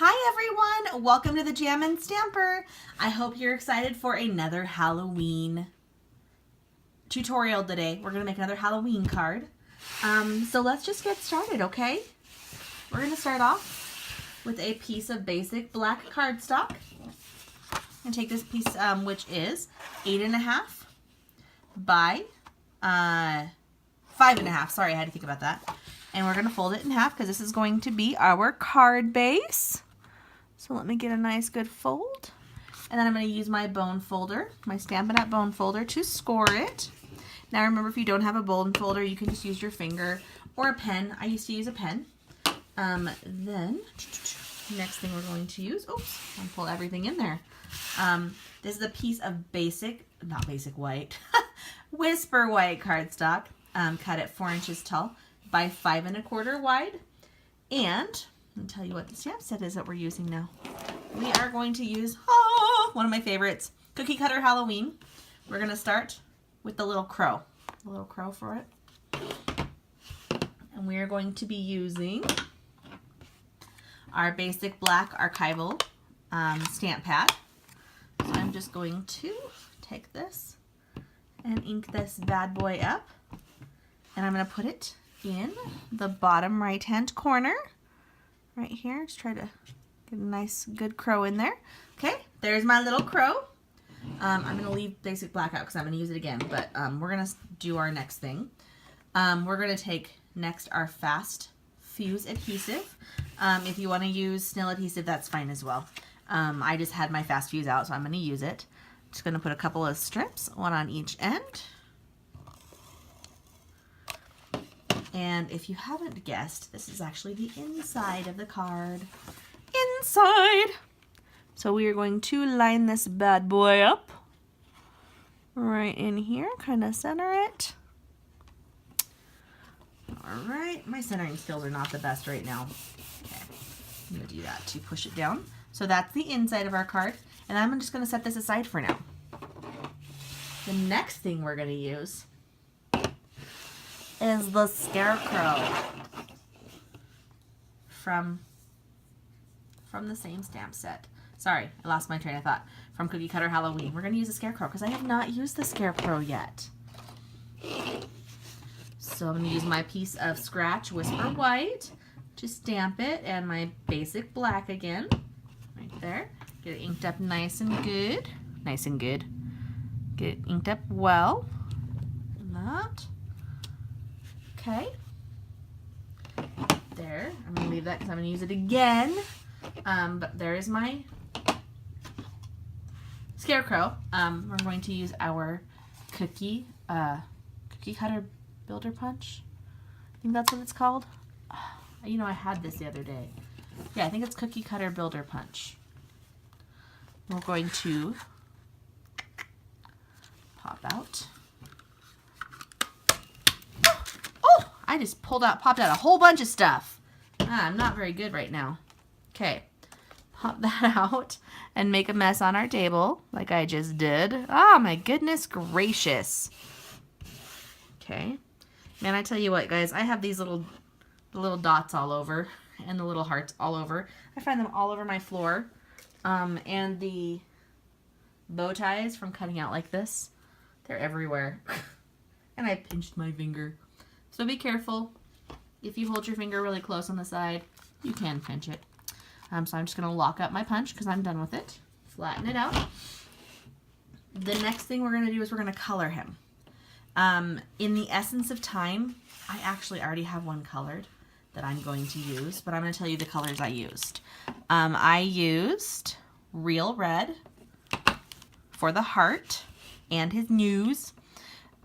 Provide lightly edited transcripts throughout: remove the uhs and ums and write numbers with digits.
Hi everyone, welcome to the Jammin' Stamper. I hope you're excited for another Halloween tutorial today. We're gonna make another Halloween card. So let's just get started, okay? We're gonna start off with a piece of basic black cardstock. And take this piece, which is 8.5 by 5.5. Sorry, I had to think about that. And we're gonna fold it in half because this is going to be our card base. So let me get a nice good fold. And then I'm going to use my bone folder, my Stampin' Up! Bone folder to score it. Now remember, if you don't have a bone folder, you can just use your finger or a pen. I used to use a pen. Then, next thing we're going to use, oops, I'll pull everything in there. This is a piece of not basic white, Whisper white cardstock, cut at 4 inches tall by 5 1/4 wide. And I'll tell you what the stamp set is that we're using now. We are going to use, one of my favorites, Cookie Cutter Halloween. We're going to start with the little crow. A little crow for it. And we are going to be using our basic black archival stamp pad. So I'm just going to take this and ink this bad boy up. And I'm going to put it in the bottom right hand corner. Right here, just try to get a nice good crow in there. Okay, there's my little crow. I'm going to leave basic black out because I'm going to use it again, but we're going to do our next thing. We're going to take next our fast fuse adhesive. If you want to use snail adhesive, that's fine as well. I just had my fast fuse out, so I'm going to use it. Just going to put a couple of strips, one on each end. And if you haven't guessed, this is actually the inside of the card. Inside! So we are going to line this bad boy up right in here, kind of center it. Alright, my centering skills are not the best right now. Okay, I'm going to do that to push it down. So that's the inside of our card, and I'm just going to set this aside for now. The next thing we're going to use is the Scarecrow from the same stamp set. Sorry, I lost my train of thought. From Cookie Cutter Halloween. We're going to use the Scarecrow because I have not used the Scarecrow yet. So I'm going to use my piece of Scratch Whisper White to stamp it, and my basic black again, right there. Get it inked up nice and good. Nice and good. Get it inked up well. And that. Okay, there, I'm going to leave that because I'm going to use it again, but there is my Scarecrow. We're going to use our Cookie Cutter Builder Punch. I think that's what it's called. You know, I had this the other day. Yeah, I think it's Cookie Cutter Builder Punch. We're going to pop out. I just popped out a whole bunch of stuff. I'm not very good right now. Okay, pop that out and make a mess on our table like I just did. Oh my goodness gracious. Okay, man, I tell you what, guys, I have these little dots all over and the little hearts all over. I find them all over my floor. And the bow ties from cutting out like this, they're everywhere. And I pinched my finger. So be careful. If you hold your finger really close on the side, you can pinch it. So I'm just going to lock up my punch because I'm done with it. Flatten it out. The next thing we're going to do is we're going to color him. In the essence of time, I actually already have one colored that I'm going to use, but I'm going to tell you the colors I used. I used Real Red for the heart and his nose.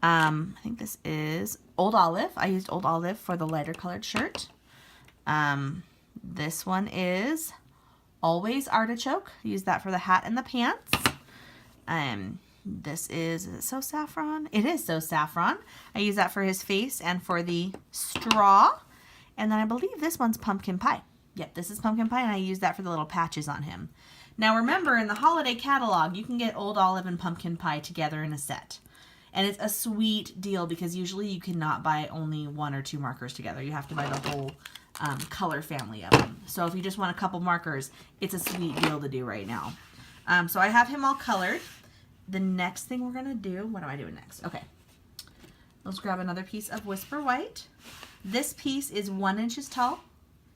I think this is Old Olive. I used Old Olive for the lighter colored shirt. This one is Always Artichoke. I used that for the hat and the pants. This is it So Saffron? It is So Saffron. I use that for his face and for the straw. And then I believe this one's Pumpkin Pie. Yep, this is Pumpkin Pie, and I use that for the little patches on him. Now remember, in the holiday catalog, you can get Old Olive and Pumpkin Pie together in a set. And it's a sweet deal because usually you cannot buy only 1 or 2 markers together. You have to buy the whole color family of them. So if you just want a couple markers, it's a sweet deal to do right now. So I have him all colored. The next thing we're going to do, what am I doing next? Okay. Let's grab another piece of Whisper White. This piece is 1 inch tall.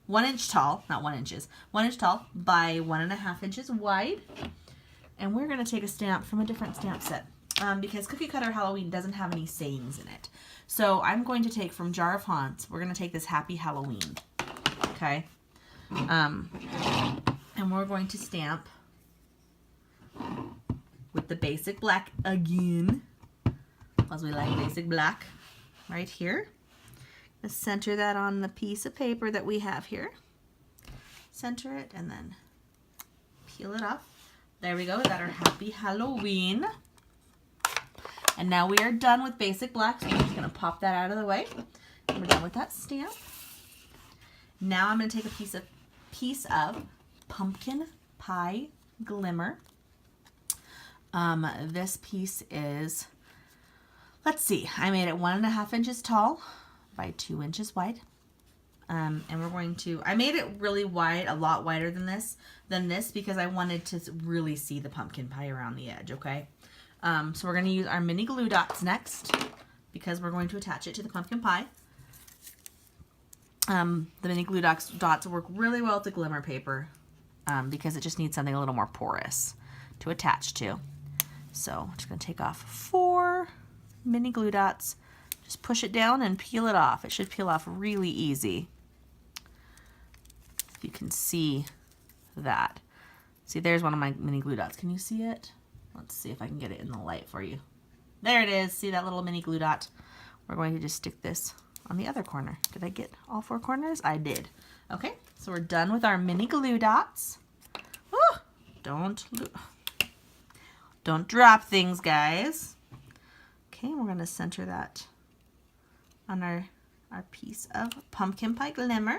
1 inch tall, not 1 inches. 1 inch tall by 1.5 inches wide. And we're going to take a stamp from a different stamp set. Because Cookie Cutter Halloween doesn't have any sayings in it. So I'm going to take from Jar of Haunts, we're going to take this Happy Halloween. Okay. And we're going to stamp with the basic black again, because we like basic black, right here. Let's center that on the piece of paper that we have here. Center it and then peel it off. There we go, we got our Happy Halloween. And now we are done with basic black, so I'm just going to pop that out of the way. We're done with that stamp. Now I'm going to take a piece of Pumpkin Pie Glimmer. This piece is, let's see, I made it 1.5 inches tall by 2 inches wide. And we're going to, I made it really wide, a lot wider than this, because I wanted to really see the pumpkin pie around the edge, okay? So we're going to use our mini glue dots next, because we're going to attach it to the pumpkin pie. The mini glue dots work really well with the glimmer paper, because it just needs something a little more porous to attach to. So I'm just going to take off 4 mini glue dots, just push it down and peel it off. It should peel off really easy. If you can see that. See, there's one of my mini glue dots. Can you see it? Let's see if I can get it in the light for you. There it is. See that little mini glue dot? We're going to just stick this on the other corner. Did I get all 4 corners? I did. Okay, so we're done with our mini glue dots. Ooh, don't drop things, guys. Okay, we're going to center that on our piece of pumpkin pie glimmer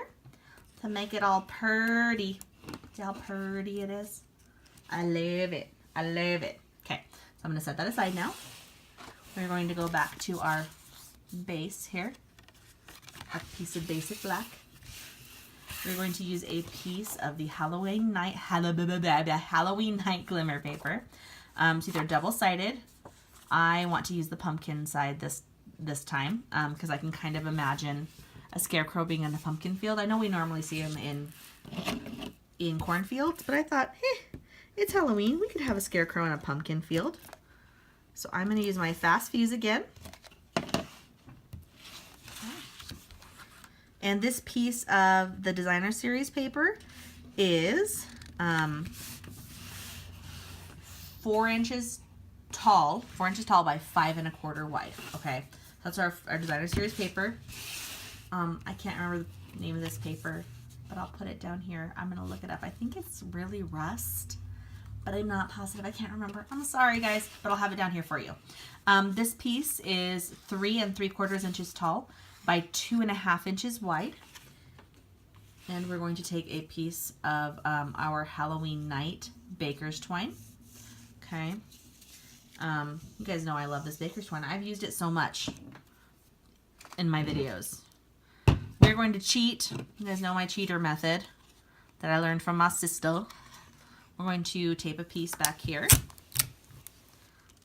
to make it all purty. See how purty it is? I love it. I love it. Okay, so I'm going to set that aside now. We're going to go back to our base here, a piece of basic black. We're going to use a piece of the Halloween night glimmer paper. So they're double-sided. I want to use the pumpkin side this time, because I can kind of imagine a scarecrow being in a pumpkin field. I know we normally see them in cornfields, but I thought, it's Halloween. We could have a scarecrow in a pumpkin field. So I'm going to use my fast fuse again. And this piece of the designer series paper is 4 inches tall by 5 1/4 wide. Okay, that's our designer series paper. I can't remember the name of this paper, but I'll put it down here. I'm gonna look it up. I think it's really Rust, but I'm not positive. I can't remember. I'm sorry, guys, but I'll have it down here for you. This piece is 3 3/4 inches tall by 2.5 inches wide. And we're going to take a piece of our Halloween night baker's twine. Okay. You guys know I love this baker's twine. I've used it so much in my videos. We're going to cheat. You guys know my cheater method that I learned from my sister. We're going to tape a piece back here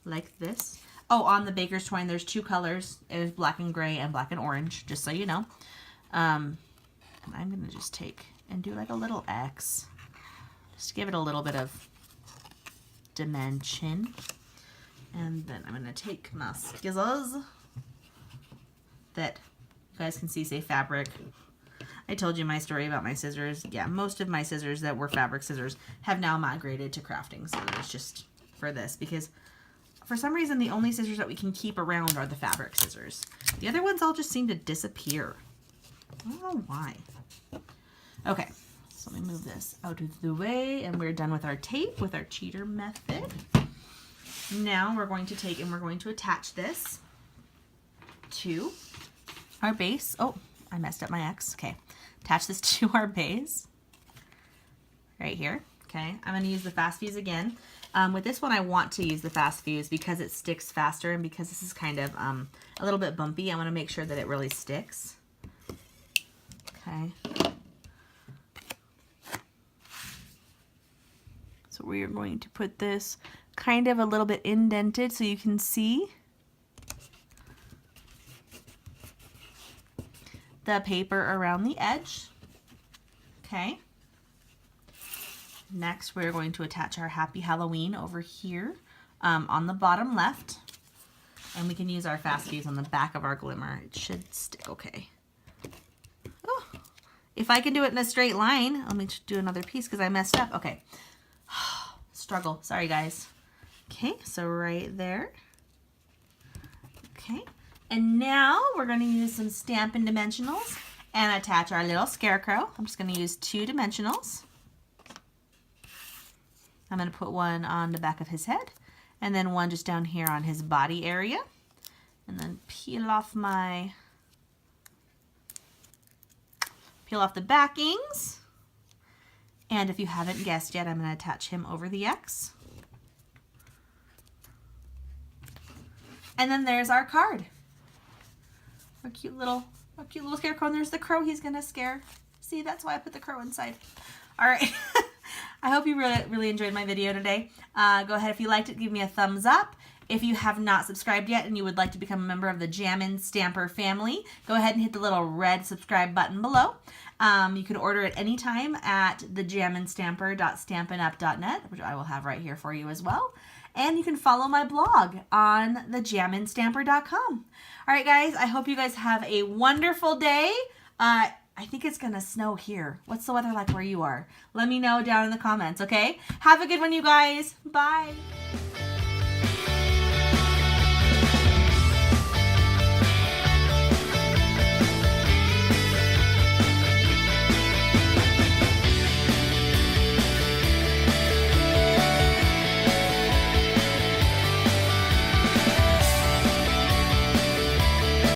like this. Oh, on the baker's twine, there's 2 colors. There's black and gray and black and orange, just so you know. And I'm going to just take and do like a little X, just to give it a little bit of dimension. And then I'm going to take my scissors that you guys can see say fabric. I told you my story about my scissors. Yeah, most of my scissors that were fabric scissors have now migrated to crafting scissors, just for this, because for some reason the only scissors that we can keep around are the fabric scissors. The other ones all just seem to disappear. I don't know why. Okay, so let me move this out of the way, and we're done with our tape with our cheater method. Now we're going to take and we're going to attach this to our base. Oh, I messed up my X. Okay, attach this to our base right here. Okay, I'm going to use the fast fuse again. With this one, I want to use the fast fuse because it sticks faster, and because this is kind of a little bit bumpy, I want to make sure that it really sticks. Okay. So we are going to put this kind of a little bit indented so you can see the paper around the edge. Okay. Next, we're going to attach our Happy Halloween over here on the bottom left. And we can use our fast fuse on the back of our glimmer. It should stick okay. Oh, if I can do it in a straight line, let me do another piece because I messed up. Okay. Struggle. Sorry, guys. Okay, so right there. Okay. And now we're going to use some Stampin' Dimensionals and attach our little Scarecrow. I'm just going to use 2 dimensionals. I'm going to put one on the back of his head and then one just down here on his body area. And then peel off the backings. And if you haven't guessed yet, I'm going to attach him over the X. And then there's our card. Our cute little Scarecrow. And there's the crow he's going to scare. See, that's why I put the crow inside. All right. I hope you really enjoyed my video today. Go ahead, if you liked it, give me a thumbs up. If you have not subscribed yet and you would like to become a member of the Jammin' Stamper family, go ahead and hit the little red subscribe button below. You can order it anytime at thejamminstamper.stampinup.net, which I will have right here for you as well. And you can follow my blog on thejamminstamper.com. All right, guys, I hope you guys have a wonderful day. I think it's going to snow here. What's the weather like where you are? Let me know down in the comments, okay? Have a good one, you guys. Bye.